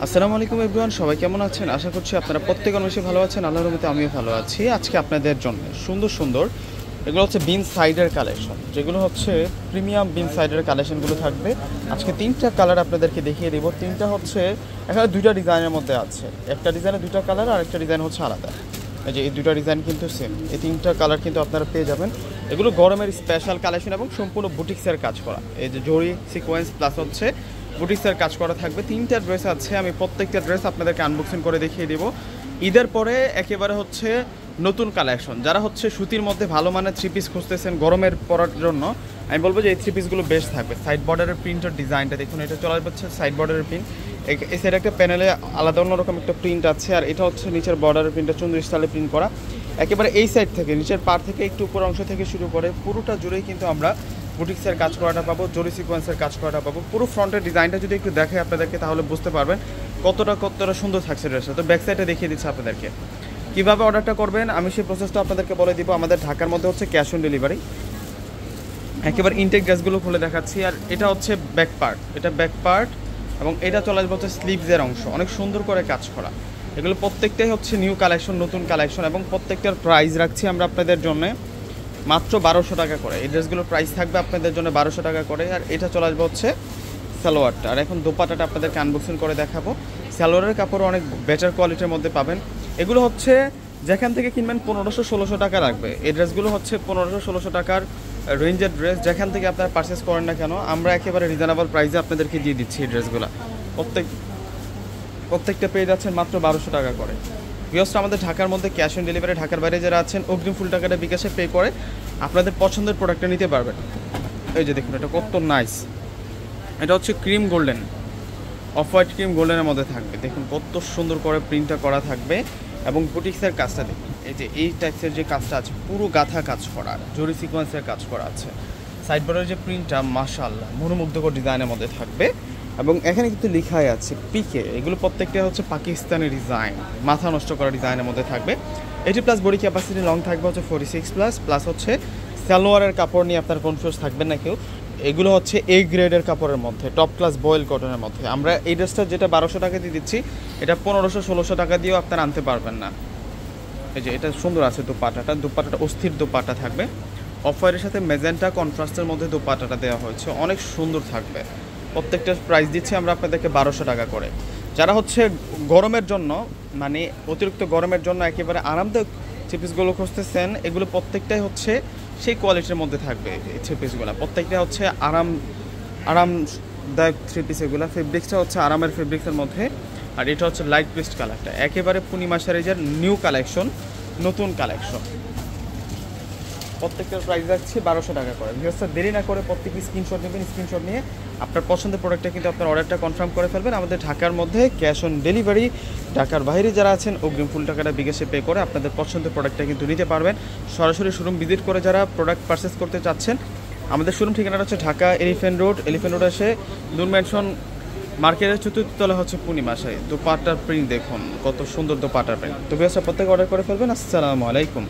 আসসালামু আলাইকুম এভরিওয়ান, সবাই কেমন আছেন? আশা করছি আপনারা প্রত্যেকে অনেক ভালো আছেন। আল্লাহর রহমতে আমিও ভালো আছি। আজকে আপনাদের জন্য সুন্দর সুন্দর এগুলো হচ্ছে বিন সাইডের কালেকশন, যেগুলো হচ্ছে প্রিমিয়াম বিন সাইডের কালেকশনগুলো থাকবে। আজকে তিনটা কালার আপনাদেরকে দেখিয়ে দেবো। তিনটা হচ্ছে এখানে দুইটা ডিজাইনের মধ্যে আছে, একটা ডিজাইনে দুইটা কালার আর একটা ডিজাইন হচ্ছে আলাদা। এই যে এই দুইটা ডিজাইন কিন্তু সেম, এই তিনটা কালার কিন্তু আপনারা পেয়ে যাবেন। এগুলো গরমের স্পেশাল কালেকশন এবং সম্পূর্ণ বুটিক্সের কাজ করা। এই যে জরি সিকোয়েন্স প্লাস হচ্ছে বুটিক্সের কাজ করা থাকবে। তিনটা ড্রেস আছে, আমি প্রত্যেকটা ড্রেস আপনাদেরকে আনবক্সিং করে দেখিয়ে দেবো। ঈদের পরে একেবারে হচ্ছে নতুন কালেকশন। যারা হচ্ছে সুতির মধ্যে ভালো মানের থ্রি পিস খুঁজতেছেন গরমের পরার জন্য, আমি বলবো যে এই থ্রি পিসগুলো বেস্ট থাকবে। সাইড বর্ডারের প্রিন্টের ডিজাইনটা দেখুন, এটা চলে যাচ্ছে সাইড বর্ডারের প্রিন্ট। এই সাইডে একটা প্যানেলে আলাদা অন্যরকম একটা প্রিন্ট আছে, আর এটা হচ্ছে নিচের বর্ডারের প্রিন্টটা চুন্দ্রি স্টাইলে প্রিন্ট করা। একেবারে এই সাইড থেকে নিচের পার থেকে একটু উপর অংশ থেকে শুরু করে পুরোটা জুড়েই কিন্তু আমরা বুটিক্সের কাজ করাটা পাবো, জরি সিকোয়েন্সের কাজ করাটা পাবো। পুরো ফ্রন্টের ডিজাইনটা যদি একটু দেখে আপনাদেরকে, তাহলে বুঝতে পারবেন কতটা সুন্দর থাকছে ড্রেসটা। তো ব্যাক সাইডে দেখিয়ে দিচ্ছি আপনাদেরকে কীভাবে অর্ডারটা করবেন, আমি সেই প্রসেসটা আপনাদেরকে বলে দিব। আমাদের ঢাকার মধ্যে হচ্ছে ক্যাশ অন ডেলিভারি। একেবারে ইনটেক ড্রেসগুলো খুলে দেখাচ্ছি। আর এটা হচ্ছে ব্যাক পার্ট, এটা ব্যাক পার্ট এবং এটা চলে আসবে হচ্ছে স্লিভসের অংশ, অনেক সুন্দর করে কাজ করা। এগুলো প্রত্যেকটাই হচ্ছে নিউ কালেকশন, নতুন কালেকশন, এবং প্রত্যেকটার প্রাইস রাখছি আমরা আপনাদের জন্য মাত্র 1200 টাকা করে। এই ড্রেসগুলোর প্রাইস থাকবে আপনাদের জন্য 1200 টাকা করে। আর এটা চলে আসবে হচ্ছে সালোয়ারটা। আর এখন দোপাটাটা আপনাদেরকে আনবক্সিং করে দেখাবো। সালোয়ারের কাপড় অনেক বেটার কোয়ালিটির মধ্যে পাবেন। এগুলো হচ্ছে যেখান থেকে কিনবেন 1500-1600 টাকা রাখবে। এই ড্রেসগুলো হচ্ছে 1500-1600 টাকার রেঞ্জের ড্রেস। যেখান থেকে আপনারা পারচেস করেন না কেন, আমরা একেবারে রিজনেবল প্রাইসে আপনাদেরকে দিয়ে দিচ্ছি এই ড্রেসগুলো। প্রত্যেকটা পেয়ে যাচ্ছেন মাত্র 1200 টাকা করে। ভিউয়ার্সরা, আমাদের ঢাকার মধ্যে ক্যাশ অন ডেলিভারি, ঢাকার বাইরে যারা আছেন অগ্রিম ফুল টাকাটা বিকাশে পে করে আপনাদের পছন্দের প্রোডাক্টটা নিতে পারবেন। এই যে দেখুন, এটা কত নাইস। এটা হচ্ছে cream golden, off white cream গোল্ডেনের মধ্যে থাকবে। দেখুন কত সুন্দর করে প্রিন্টটা করা থাকবে। এবং বুটিক্সের কাজটা দেখুন, এই যে এই টাইপসের যে কাজটা আছে পুরো গাঁথা কাজ করা, জরি সিকোয়েন্সের কাজ করা আছে। সাইড বর্ডারের যে প্রিন্টটা মাশাআল্লাহ মনোমুগ্ধকর ডিজাইনের মধ্যে থাকবে। এবং এখানে কিন্তু লেখাই আছে পিকে। এগুলো প্রত্যেকটা হচ্ছে পাকিস্তানি ডিজাইন, মাথা নষ্ট করা ডিজাইনের মধ্যে থাকবে। 80+ বডি ক্যাপাসিটি, লং থাকবে হচ্ছে 46+, প্লাস হচ্ছে সালোয়ারের কাপড় নিয়ে আপনার কনফিউজ থাকবেন না কেউ। এগুলো হচ্ছে এ গ্রেডের কাপড়ের মধ্যে, টপ ক্লাস বয়েল কটনের মধ্যে। আমরা এই ড্রেসটা যেটা 1200 টাকা দিয়ে দিচ্ছি, এটা 1500-1600 টাকা দিয়েও আপনারা আনতে পারবেন না। এই যে এটা সুন্দর আছে দুপাটাটা অস্থির দুপাটা থাকবে। অফ হোয়াইটের সাথে মেজেন্টা কন্ট্রাস্টের মধ্যে দুপাটাটা দেওয়া হয়েছে, অনেক সুন্দর থাকবে। প্রত্যেকটার প্রাইস দিচ্ছি আমরা আপনাদেরকে 1200 টাকা করে। যারা হচ্ছে গরমের জন্য, মানে অতিরিক্ত গরমের জন্য একেবারে আরামদায়ক থ্রি পিসগুলো খুঁজতেছেন, এগুলো প্রত্যেকটাই হচ্ছে সেই কোয়ালিটির মধ্যে থাকবে। এই থ্রি পিসগুলো প্রত্যেকটা হচ্ছে আরামদায়ক থ্রি পিস। এগুলো ফেব্রিক্সটা হচ্ছে আরামের ফেব্রিক্সের মধ্যে। আর এটা হচ্ছে লাইট পেস্ট কালারটা, একেবারে পূর্ণিমা শাড়িজের নিউ কালেকশন, নতুন কালেকশন। প্রত্যেকটার প্রাইস রাখছি 1200 টাকা করে। ভিউয়ার্সরা, দেরি না করে প্রত্যেকটি স্ক্রিনশট নেবেন। স্ক্রিনশট নিয়ে আপনার পছন্দের প্রোডাক্টটা কিন্তু আপনার অর্ডারটা কনফার্ম করে ফেলবেন। আমাদের ঢাকার মধ্যে ক্যাশ অন ডেলিভারি, ঢাকার বাইরে যারা আছেন অগ্রিম ফুল টাকাটা বিকাশে পে করে আপনাদের পছন্দের প্রোডাক্টটা কিন্তু নিতে পারবেন। সরাসরি শোরুম ভিজিট করে যারা প্রোডাক্ট পারচেস করতে চাচ্ছেন, আমাদের শোরুম ঠিকানাটা হচ্ছে ঢাকা এলিফ্যান্ট রোড এসে নূর ম্যানশন মার্কেটের চতুর্থ তলা হচ্ছে পূর্ণিমা শাড়ি। দোপাট্টার প্রিন্ট দেখুন কত সুন্দর দোপাট্টার প্রিন্ট। তো ভিউয়ার্সরা, প্রত্যেকে অর্ডার করে ফেলবেন। আসসালামু আলাইকুম।